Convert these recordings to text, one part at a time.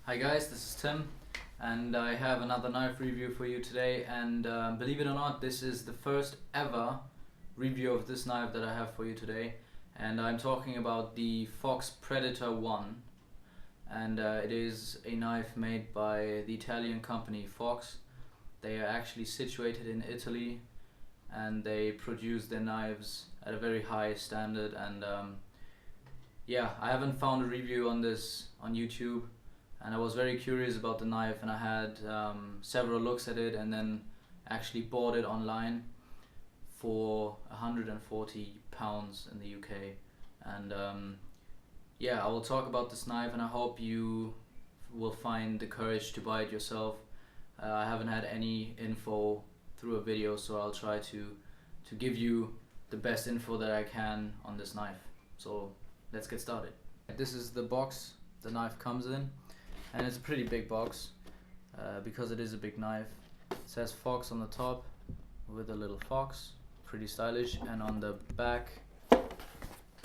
Hi guys, this is Tim, and I have another knife review for you today. And believe it or not, this is the first ever review of this knife that I have for you today. And I'm talking about the Fox Predator 1. And it is a knife made by the Italian company Fox. They are actually situated in Italy, and they produce their knives at a very high standard. And yeah, I haven't found a review on this on YouTube, and I was very curious about the knife, and I had several looks at it, and then actually bought it online for £140 in the UK. And yeah, I will talk about this knife, and I hope you will find the courage to buy it yourself. I haven't had any info through a video, so I'll try to give you the best info that I can on this knife. So let's get started. This is the box the knife comes in, and it's a pretty big box because it is a big knife. It says Fox on the top with a little fox, pretty stylish, and on the back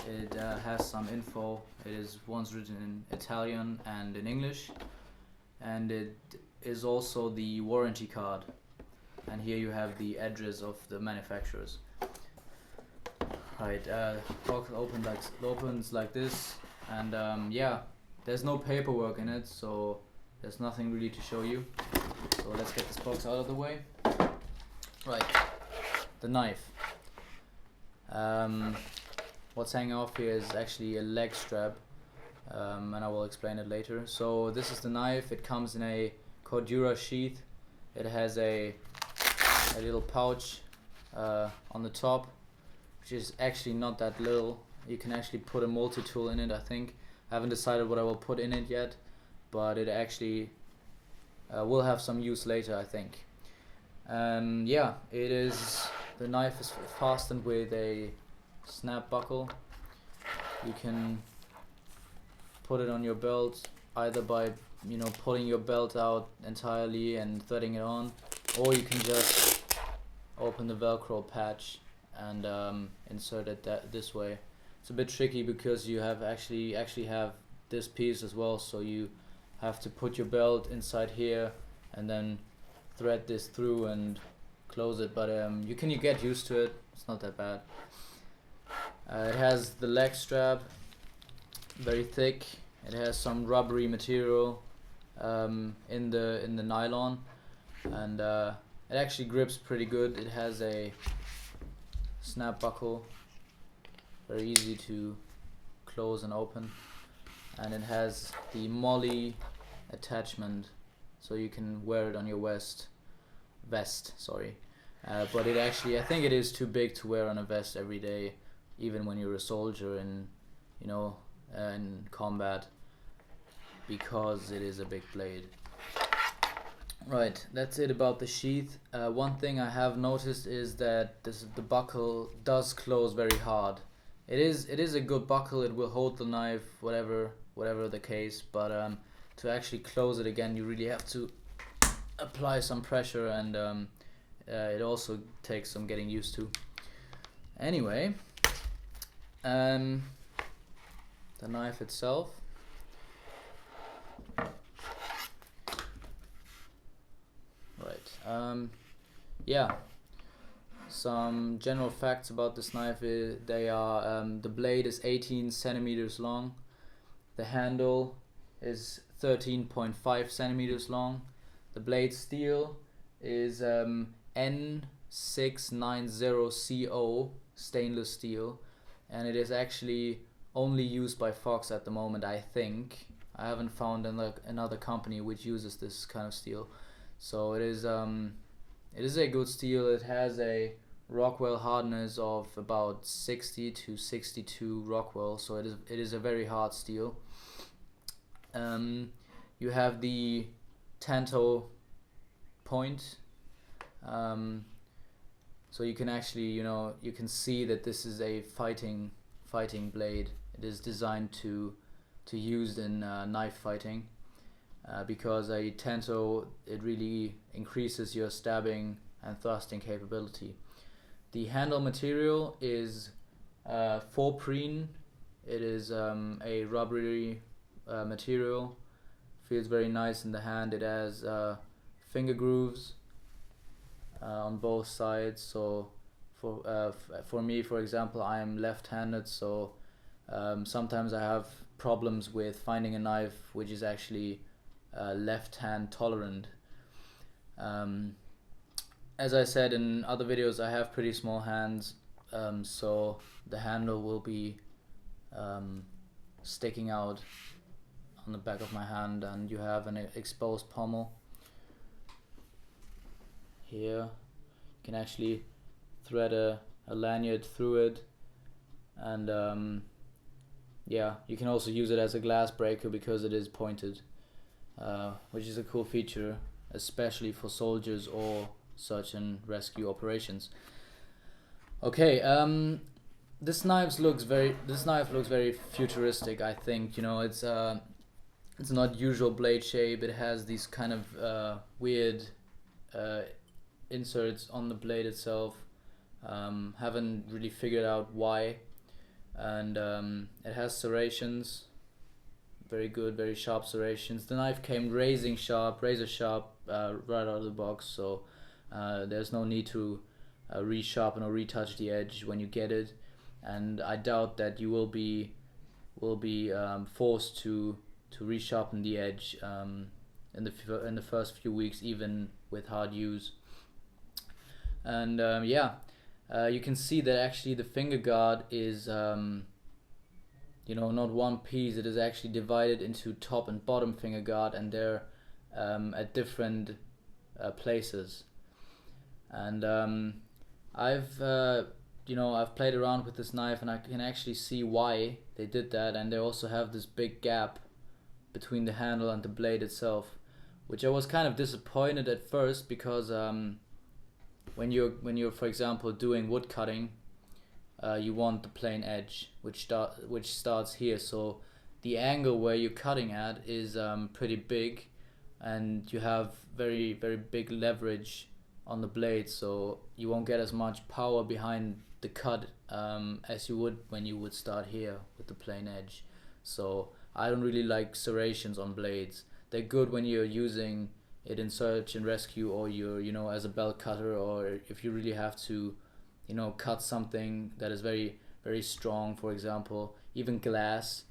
it has some info. It is once written in Italian and in English, and it is also the warranty card, and here you have the address of the manufacturers. Right, box opens like this, and yeah, there's no paperwork in it, so there's nothing really to show you. So let's get this box out of the way. Right, the knife. What's hanging off here is actually a leg strap, and I will explain it later. So this is the knife. It comes in a Cordura sheath. It has a little pouch on the top, which is actually not that little. You can actually put a multi-tool in it, I think. I haven't decided what I will put in it yet, but it actually will have some use later, I think. Yeah, the knife is fastened with a snap buckle. You can put it on your belt either by pulling your belt out entirely and threading it on, or you can just open the Velcro patch and insert it this way. It's a bit tricky because you have actually have this piece as well, so you have to put your belt inside here and then thread this through and close it, but you get used to it. It's not that bad. It has the leg strap, very thick. It has some rubbery material in the nylon, and it actually grips pretty good. It has a snap buckle, very easy to close and open, and it has the molly attachment, so you can wear it on your vest, sorry. But it actually, I think it is too big to wear on a vest every day, even when you're a soldier in combat, because it is a big blade. Right, that's it about the sheath. One thing I have noticed is that the buckle does close very hard. It is a good buckle. It will hold the knife, whatever the case. But to actually close it again, you really have to apply some pressure, and it also takes some getting used to. Anyway, the knife itself. Right. Yeah. Some general facts about this knife is the blade is 18 centimeters long. The handle is 13.5 centimeters long. The blade steel is N690CO stainless steel, and it is actually only used by Fox at the moment, I think. I haven't found another company which uses this kind of steel. So it is a good steel. It has a Rockwell hardness of about 60 to 62 Rockwell, so it is a very hard steel. You have the Tanto point, so you can actually you can see that this is a fighting blade. It is designed to use in knife fighting. Because a Tanto, it really increases your stabbing and thrusting capability. The handle material is forprene. It is a rubbery material feels very nice in the hand. It has finger grooves on both sides. So for me, for example, I am left-handed, so sometimes I have problems with finding a knife which is actually left-hand tolerant. As I said in other videos, I have pretty small hands, so the handle will be sticking out on the back of my hand, and you have an exposed pommel. Here you can actually thread a lanyard through it, and yeah, you can also use it as a glass breaker because it is pointed, which is a cool feature, especially for soldiers or search and rescue operations. Okay, this knife looks very futuristic. I think, you know, it's not usual blade shape. It has these kind of weird inserts on the blade itself. Haven't really figured out why. And it has serrations, very good, very sharp serrations. The knife came razor sharp right out of the box, so there's no need to resharpen or retouch the edge when you get it, and I doubt that you will be forced to resharpen the edge in the first few weeks, even with hard use. And yeah, you can see that actually the finger guard is you know, not one piece. It is actually divided into top and bottom finger guard, and they're at different places. And I've played around with this knife, and I can actually see why they did that. And they also have this big gap between the handle and the blade itself, which I was kind of disappointed at first, because when you're for example doing wood cutting, you want the plain edge, which starts here. So the angle where you're cutting at is pretty big, and you have very big leverage on the blade, so you won't get as much power behind the cut as you would when you would start here with the plain edge. So I don't really like serrations on blades. They're good when you're using it in search and rescue, or you're, you know, as a belt cutter, or if you really have to, you know, cut something that is very strong, for example. Even glass,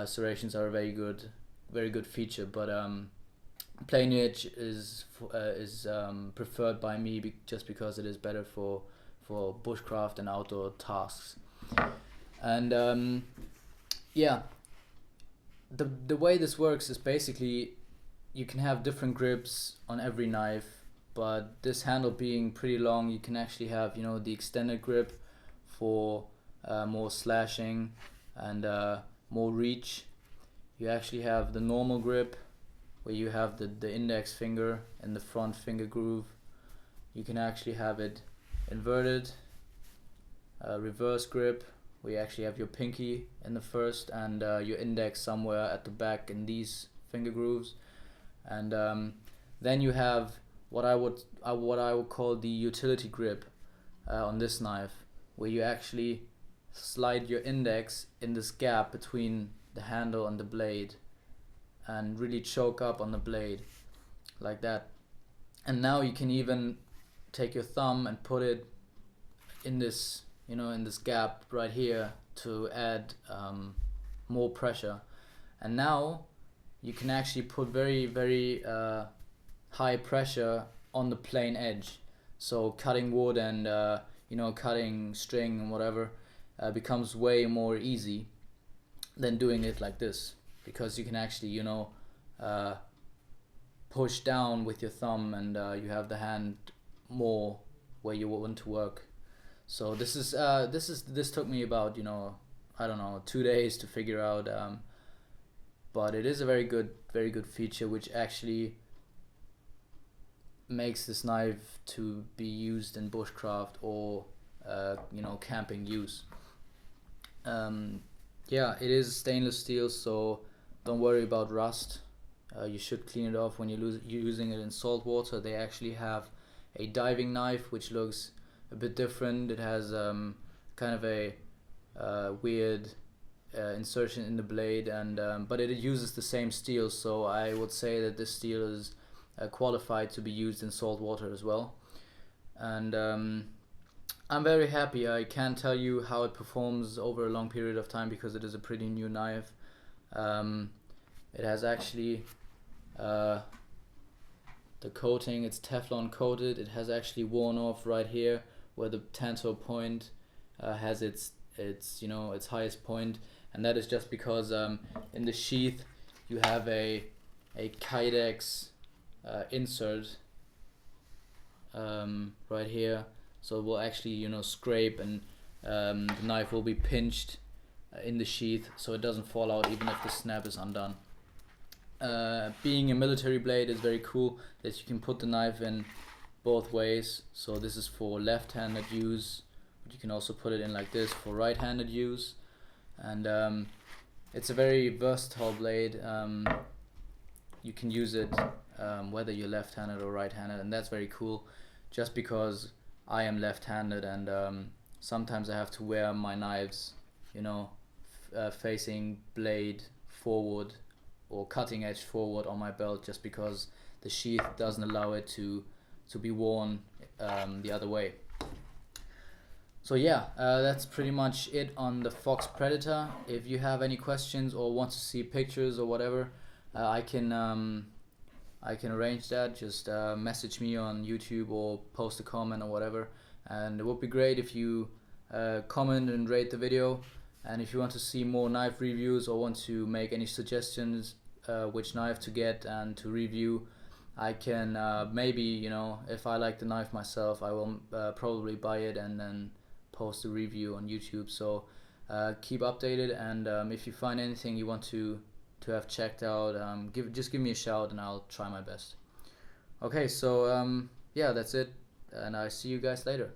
serrations are a very good feature, but plain edge is preferred by me just because it is better for bushcraft and outdoor tasks. And yeah, the way this works is basically you can have different grips on every knife, but this handle being pretty long, you can actually have, you know, the extended grip for more slashing and more reach. You actually have the normal grip, where you have the index finger in the front finger groove. You can actually have it inverted, reverse grip, where you actually have your pinky in the first and your index somewhere at the back in these finger grooves. And then you have what I would call the utility grip on this knife, where you actually slide your index in this gap between the handle and the blade and really choke up on the blade like that. And now you can even take your thumb and put it in this, you know, in this gap right here to add more pressure. And now you can actually put very high pressure on the plain edge. So cutting wood and you know, cutting string and whatever becomes way more easy than doing it like this, because you can actually, you know, push down with your thumb, and you have the hand more where you want to work. So this took me about, you know, I don't know, 2 days to figure out, but it is a very good feature, which actually makes this knife to be used in bushcraft or you know, camping use. Yeah, it is stainless steel, so don't worry about rust. You should clean it off when you're using it in salt water. They actually have a diving knife which looks a bit different. It has kind of a weird insertion in the blade, and but it uses the same steel, so I would say that this steel is qualified to be used in salt water as well. And I'm very happy. I can't tell you how it performs over a long period of time because it is a pretty new knife. It has actually the coating, it's Teflon coated. It has actually worn off right here where the Tanto point has its highest point, and that is just because in the sheath you have a Kydex insert right here, so it will actually scrape, and the knife will be pinched in the sheath so it doesn't fall out even if the snap is undone. Being a military blade is very cool that you can put the knife in both ways. So this is for left-handed use, but you can also put it in like this for right-handed use. And it's a very versatile blade. You can use it whether you're left-handed or right-handed, and that's very cool, just because I am left-handed, and sometimes I have to wear my knives facing blade forward or cutting edge forward on my belt, just because the sheath doesn't allow it to be worn the other way. So yeah, that's pretty much it on the Fox Predator. If you have any questions or want to see pictures or whatever, I can arrange that. Just message me on YouTube or post a comment or whatever, and it would be great if you comment and rate the video. And if you want to see more knife reviews or want to make any suggestions which knife to get and to review, I can maybe, if I like the knife myself, I will probably buy it and then post a review on YouTube. So keep updated, and if you find anything you want to have checked out, just give me a shout and I'll try my best. Okay, so yeah, that's it, and I see you guys later.